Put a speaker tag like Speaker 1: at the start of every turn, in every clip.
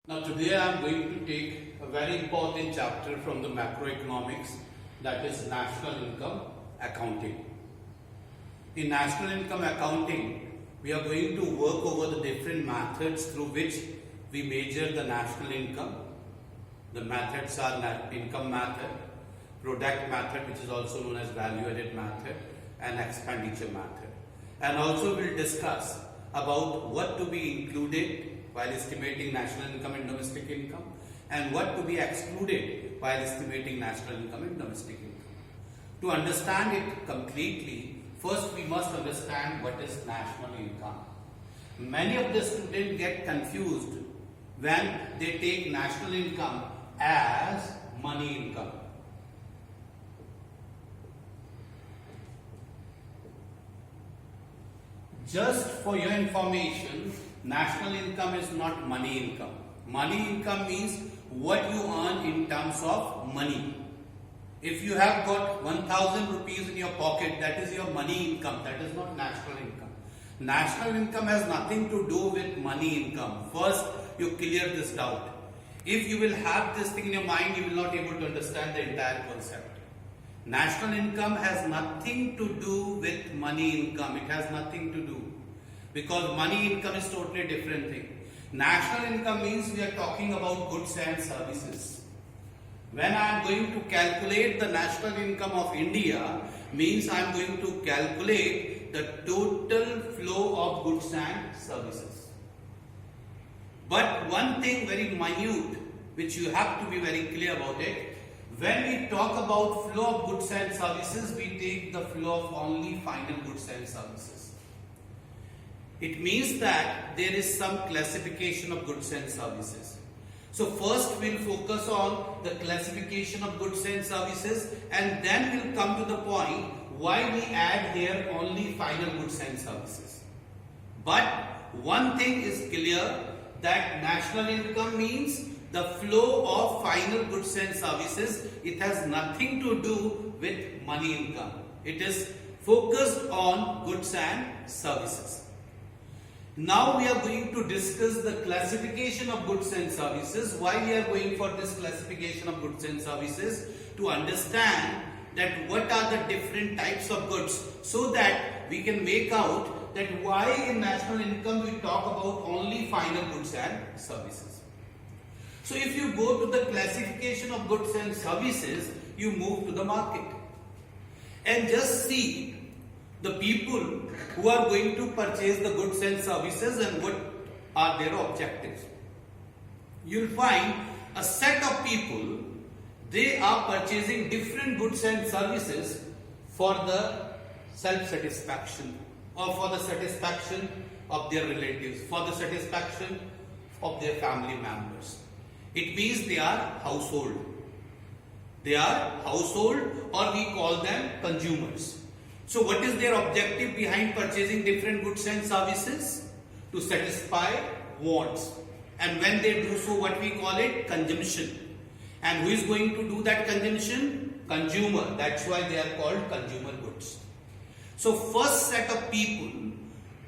Speaker 1: Now today I am going to take a very important chapter from the macroeconomics, that is national income accounting. In national income accounting, we are going to work over the different methods through which we measure the national income. The methods are income method, product method, which is also known as value added method, and expenditure method. And also we will discuss about what to be included while estimating national income and domestic income, and what to be excluded while estimating national income and domestic income. To understand it completely, first we must understand what is national income. Many of the students get confused when they take national income as money income. Just for your information, national income is not money income. Money income means what you earn in terms of money. If you have got 1000 rupees in your pocket, that is your money income. That is not national income. National income has nothing to do with money income. First, you clear this doubt. If you will have this thing in your mind, you will not be able to understand the entire concept. National income has nothing to do with money income. It has nothing to do. Because money income is totally different thing. National income means we are talking about goods and services. When I am going to calculate the national income of India, means I am going to calculate the total flow of goods and services. But one thing very minute, which you have to be very clear about it, when we talk about flow of goods and services, we take the flow of only final goods and services. It means that there is some classification of goods and services. So first we'll focus on the classification of goods and services, and then we'll come to the point why we add here only final goods and services. But one thing is clear, that national income means the flow of final goods and services. It has nothing to do with money income. It is focused on goods and services. Now we are going to discuss the classification of goods and services. Why we are going for this classification of goods and services? To understand that what are the different types of goods, so that we can make out that why in national income we talk about only final goods and services. So if you go to the classification of goods and services, you move to the market and just see the people who are going to purchase the goods and services and what are their objectives. You'll find a set of people, they are purchasing different goods and services for the self-satisfaction, or for the satisfaction of their relatives, for the satisfaction of their family members. It means they are household. They are household, or we call them consumers. So what is their objective behind purchasing different goods and services? To satisfy wants. And when they do so, what we call it? Consumption. And who is going to do that consumption? Consumer. That's why they are called consumer goods. So first set of people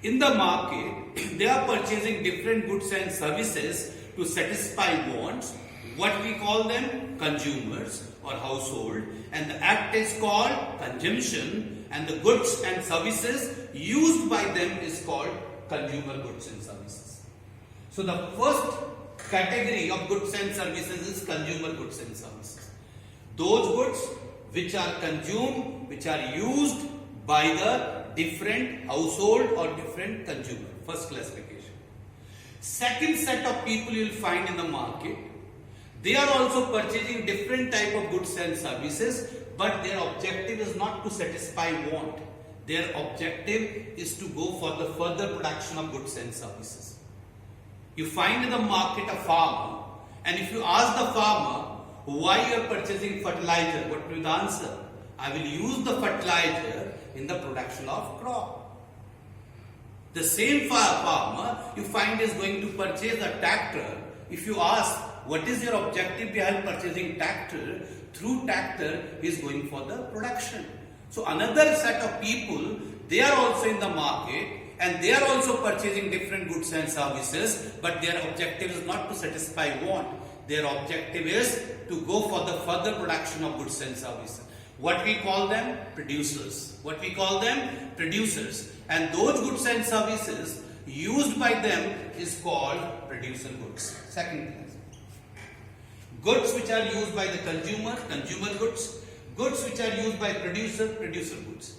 Speaker 1: in the market, they are purchasing different goods and services to satisfy wants. What we call them? Consumers or household. And the act is called consumption. And the goods and services used by them is called consumer goods and services. So the first category of goods and services is consumer goods and services. Those goods which are consumed, which are used by the different household or different consumer. First classification. Second set of people you will find in the market. They are also purchasing different type of goods and services, but their objective is not to satisfy want. Their objective is to go for the further production of goods and services. You find in the market a farmer, and if you ask the farmer why you are purchasing fertilizer, what will be the answer? I will use the fertilizer in the production of crop. The same farmer you find is going to purchase a tractor. If you ask what is your objective behind purchasing tractor, through tractor he is going for the production. So another set of people, they are also in the market, and they are also purchasing different goods and services, but their objective is not to satisfy want. Their objective is to go for the further production of goods and services. What we call them? Producers. What we call them? Producers. And those goods and services used by them is called producer goods. Second class. Goods which are used by the consumer, consumer goods. Goods which are used by producer, producer goods.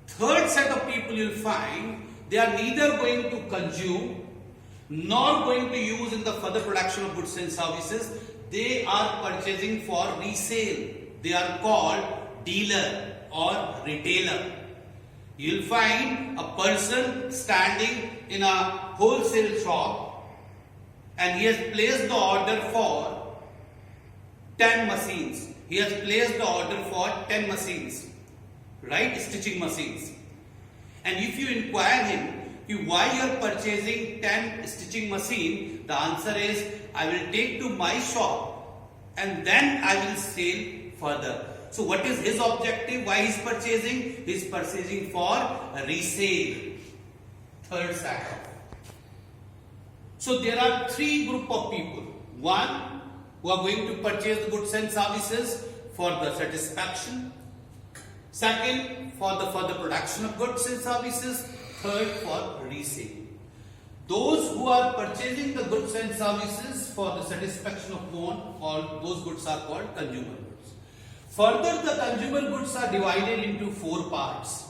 Speaker 1: Third set of people you'll find, they are neither going to consume nor going to use in the further production of goods and services. They are purchasing for resale. They are called dealer or retailer. You'll find a person standing in a wholesale shop and he has placed the order for 10 machines. He has placed the order for 10 machines, right? Stitching machines. And if you inquire him, why you are purchasing 10 stitching machine, the answer is, I will take to my shop and then I will sell further. So what is his objective? Why he is purchasing? He is purchasing for resale. Third sector. So there are three group of people. One, who are going to purchase the goods and services for the satisfaction. Second, for the further production of goods and services. Third, for resale. Those who are purchasing the goods and services for the satisfaction of want, all those goods are called consumer goods. Further, the consumer goods are divided into four parts.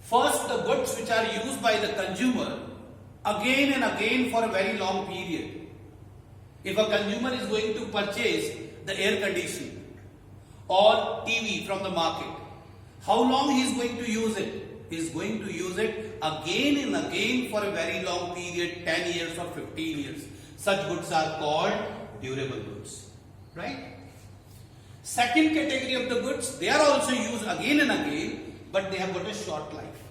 Speaker 1: First, the goods which are used by the consumer again and again for a very long period. If a consumer is going to purchase the air conditioner or TV from the market, how long he is going to use it? He is going to use it again and again for a very long period, 10 years or 15 years. Such goods are called durable goods. Right? Second category of the goods, they are also used again and again, but they have got a short life.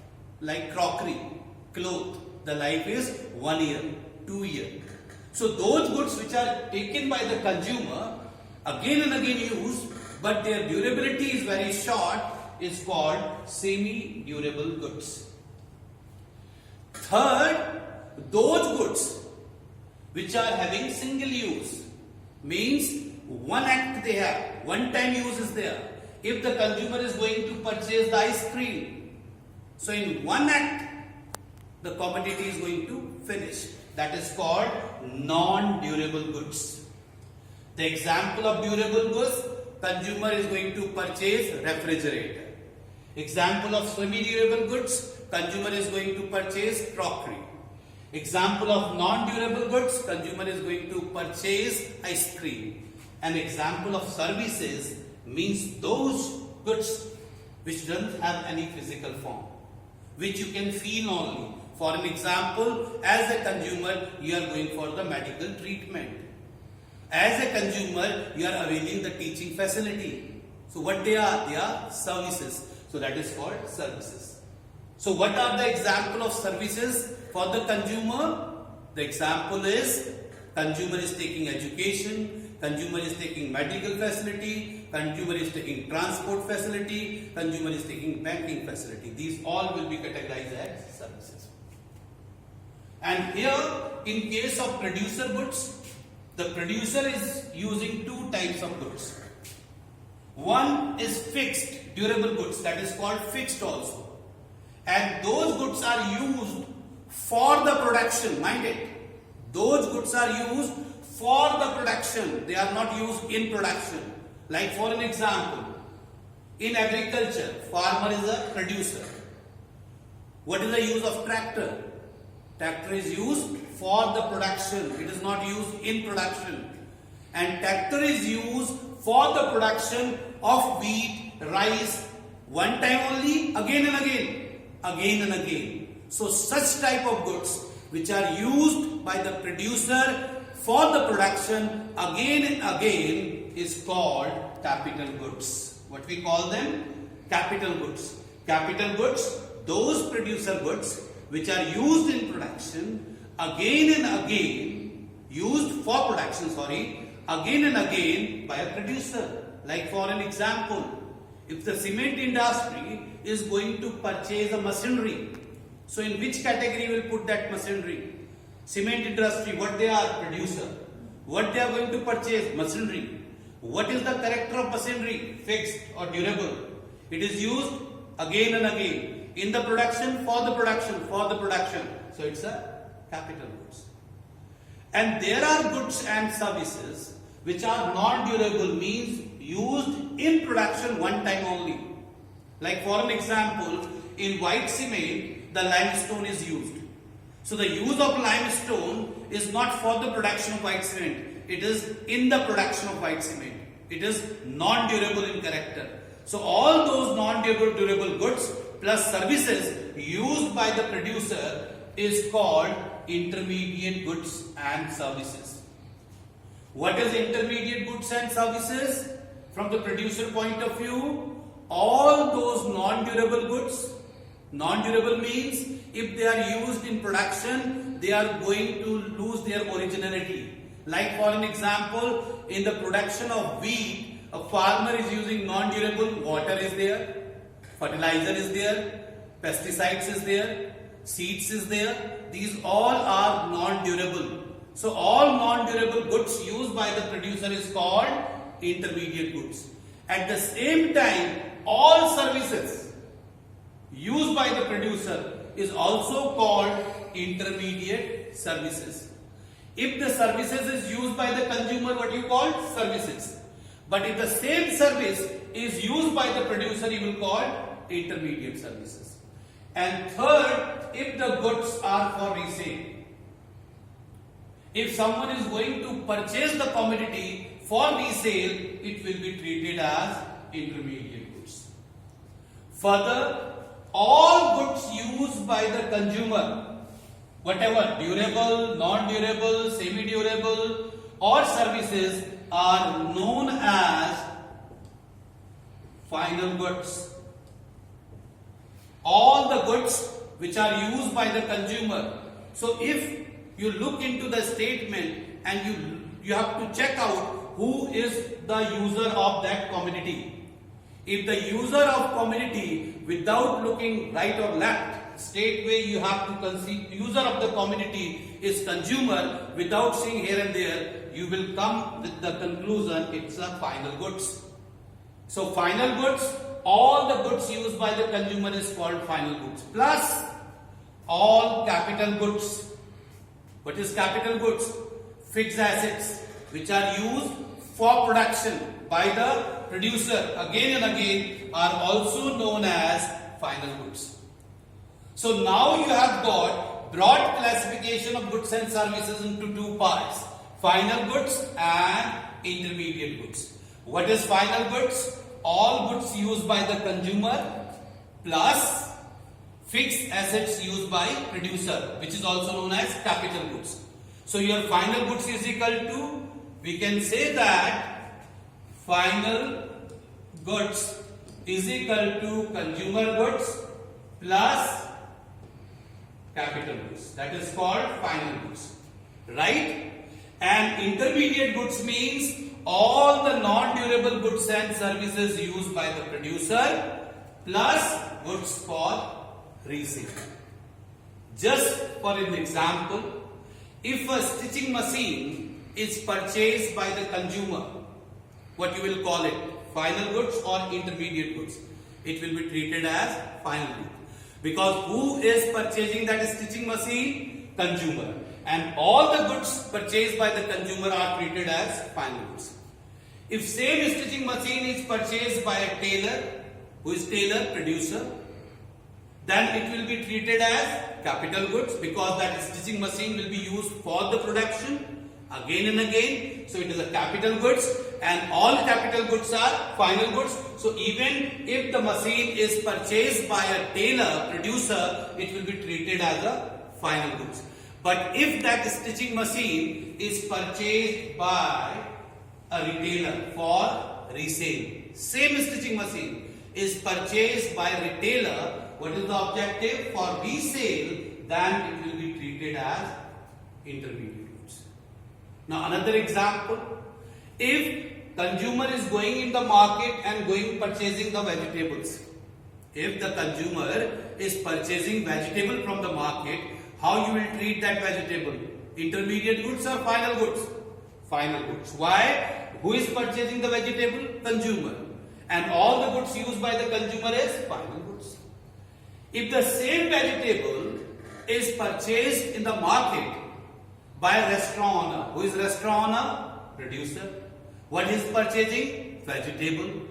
Speaker 1: Like crockery, cloth, the life is 1 year, 2 years. So those goods which are taken by the consumer, again and again used, but their durability is very short, is called semi-durable goods. Third, those goods which are having single use, means one act they have, one time use is there. If the consumer is going to purchase the ice cream, so in one act, the commodity is going to finish. That is called non-durable goods. The example of durable goods, consumer is going to purchase refrigerator. Example of semi-durable goods, consumer is going to purchase crockery. Example of non-durable goods, consumer is going to purchase ice cream. An example of services means those goods which don't have any physical form, which you can feel only. For an example, as a consumer, you are going for the medical treatment. As a consumer, you are availing the teaching facility. So what they are? They are services. So that is called services. So what are the example of services for the consumer? The example is consumer is taking education, consumer is taking medical facility, consumer is taking transport facility, consumer is taking banking facility. These all will be categorized as services. And here, in case of producer goods, the producer is using two types of goods. One is fixed, durable goods, that is called fixed also. And those goods are used for the production, mind it. Those goods are used for the production, they are not used in production. Like for an example, in agriculture, farmer is a producer. What is the use of tractor? Tractor is used for the production, it is not used in production. And tractor is used for the production of wheat, rice, one time only, again and again, again and again. So such type of goods which are used by the producer for the production again and again is called capital goods. What we call them? Capital goods. Capital goods, those producer goods which are used in production again and again, used for production, again and again by a producer. Like for an example, If the cement industry is going to purchase a machinery, so in which category will put that machinery? Cement industry, what they are? Producer. What they are going to purchase? Machinery. What is the character of machinery? Fixed or durable. It is used again and again in the production, for the production, for the production. So it's a capital goods. And there are goods and services which are non-durable, means used in production one time only. Like for an example, in white cement, the limestone is used. So the use of limestone is not for the production of white cement. It is in the production of white cement. It is non-durable in character. So all those non-durable goods plus services used by the producer is called intermediate goods and services. What is intermediate goods and services? From the producer point of view, all those non-durable goods, non-durable means if they are used in production, they are going to lose their originality. Like for an example, in the production of wheat, a farmer is using non-durable, water is there, fertilizer is there, pesticides is there, seeds is there. These all are non-durable. So all non-durable goods used by the producer is called intermediate goods. At the same time, all services used by the producer is also called intermediate services. If the services is used by the consumer, what you call services. But if the same service is used by the producer, you will call intermediate services. And third, if the goods are for resale. If someone is going to purchase the commodity for resale, it will be treated as intermediate goods. Further, all goods used by the consumer, whatever durable, non-durable, semi-durable or services, are known as final goods. All the goods which are used by the consumer. So if you look into the statement and you have to check out who is the user of that commodity. If the user of commodity, without looking right or left, straightway you have to conceive user of the commodity is consumer, without seeing here and there, you will come with the conclusion it's a final goods. So final goods, all the goods used by the consumer is called final goods, plus all capital goods. What is capital goods? Fixed assets which are used for production by the producer again and again are also known as final goods. So now you have got broad classification of goods and services into two parts: final goods and intermediate goods. What is final goods? All goods used by the consumer plus fixed assets used by producer, which is also known as capital goods. So your final goods is equal to, we can say that final goods is equal to consumer goods plus capital goods. That is called final goods, right? And intermediate goods means all the non-durable goods and services used by the producer plus goods for resale. Just for an example, if a stitching machine is purchased by the consumer, what you will call it? Final goods or intermediate goods? It will be treated as final goods. Because who is purchasing that stitching machine? Consumer. And all the goods purchased by the consumer are treated as final goods. If same stitching machine is purchased by a tailor, who is tailor? Producer, then it will be treated as capital goods, because that stitching machine will be used for the production again and again. So it is a capital goods, and all capital goods are final goods. So even if the machine is purchased by a tailor, producer, it will be treated as a final goods. But if that stitching machine is purchased by a retailer for resale, same stitching machine is purchased by a retailer, what is the objective? For resale, then it will be treated as intermediate goods. Now another example, if consumer is going in the market and going purchasing the vegetables. If the consumer is purchasing vegetable from the market, how you will treat that vegetable? Intermediate goods or final goods? Final goods. Why? Who is purchasing the vegetable? Consumer. And all the goods used by the consumer is final goods. If the same vegetable is purchased in the market by a restaurant owner, who is restaurant owner? Producer. What is purchasing? Vegetable.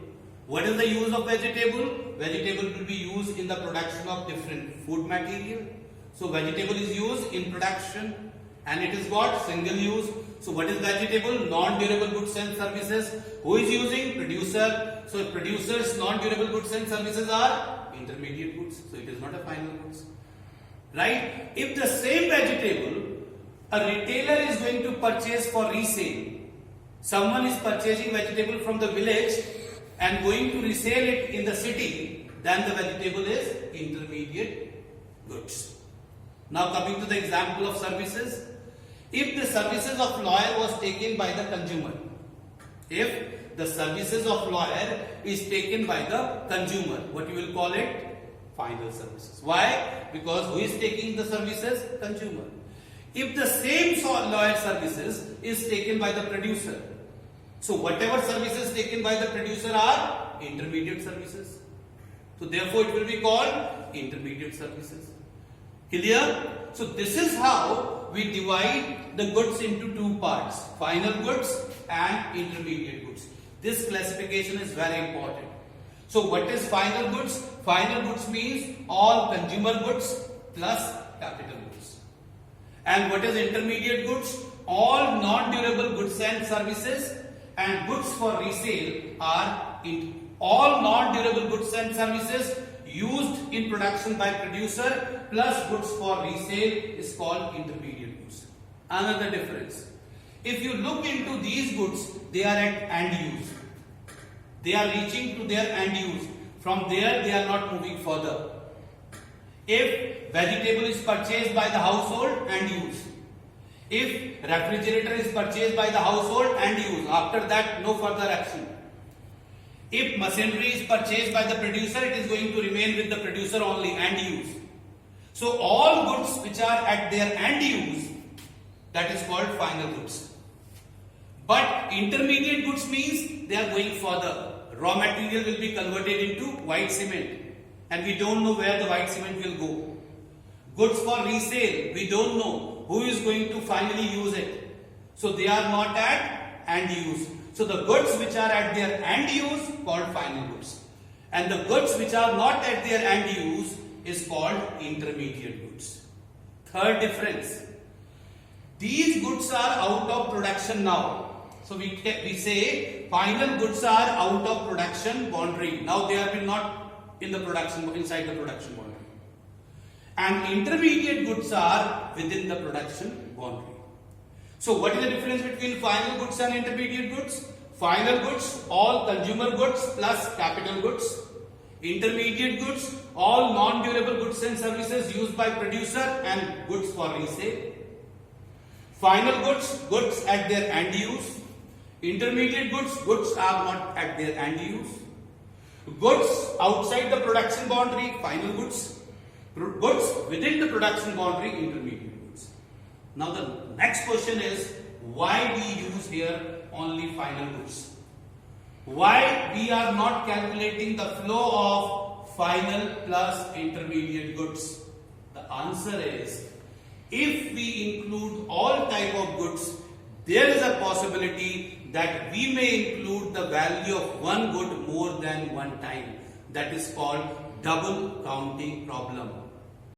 Speaker 1: What is the use of vegetable? Vegetable will be used in the production of different food material. So vegetable is used in production and it is got single use. So what is vegetable? Non-durable goods and services. Who is using? Producer. So producers non-durable goods and services are intermediate goods. So it is not a final goods. Right? If the same vegetable a retailer is going to purchase for resale, someone is purchasing vegetable from the village and going to resell it in the city, then the vegetable is intermediate goods. Now coming to the example of services. If the services of lawyer was taken by the consumer, if the services of lawyer is taken by the consumer, what you will call it? Final services. Why? Because who is taking the services? Consumer. If the same lawyer services is taken by the producer, so whatever services taken by the producer are intermediate services. So therefore it will be called intermediate services. Clear? So this is how we divide the goods into two parts, final goods and intermediate goods. This classification is very important. So what is final goods? Final goods means all consumer goods plus capital goods. And what is intermediate goods? All non-durable goods and services and goods for resale are all non-durable goods and services used in production by producer plus goods for resale is called intermediate goods. Another difference. If you look into these goods, they are at end use. They are reaching to their end use. From there, they are not moving further. If vegetable is purchased by the household, end use. If refrigerator is purchased by the household, end use. After that, no further action. If machinery is purchased by the producer, it is going to remain with the producer only, end use. So all goods which are at their end use, that is called final goods. But intermediate goods means they are going further. Raw material will be converted into white cement and we don't know where the white cement will go. Goods for resale, we don't know who is going to finally use it. So they are not at end use. So the goods which are at their end use called final goods. And the goods which are not at their end use is called intermediate goods. Third difference. These goods are out of production now. So we say final goods are out of production boundary. Now they are not in the production, inside the production boundary. And intermediate goods are within the production boundary. So what is the difference between final goods and intermediate goods? Final goods, all consumer goods plus capital goods. Intermediate goods, all non-durable goods and services used by producer and goods for resale. Final goods, goods at their end use. Intermediate goods, goods are not at their end use. Goods outside the production boundary, final goods. Goods within the production boundary, intermediate goods. Now the next question is, why we use here only final goods? Why we are not calculating the flow of final plus intermediate goods? The answer is, if we include all type of goods, there is a possibility that we may include the value of one good more than one time. That is called double counting problem.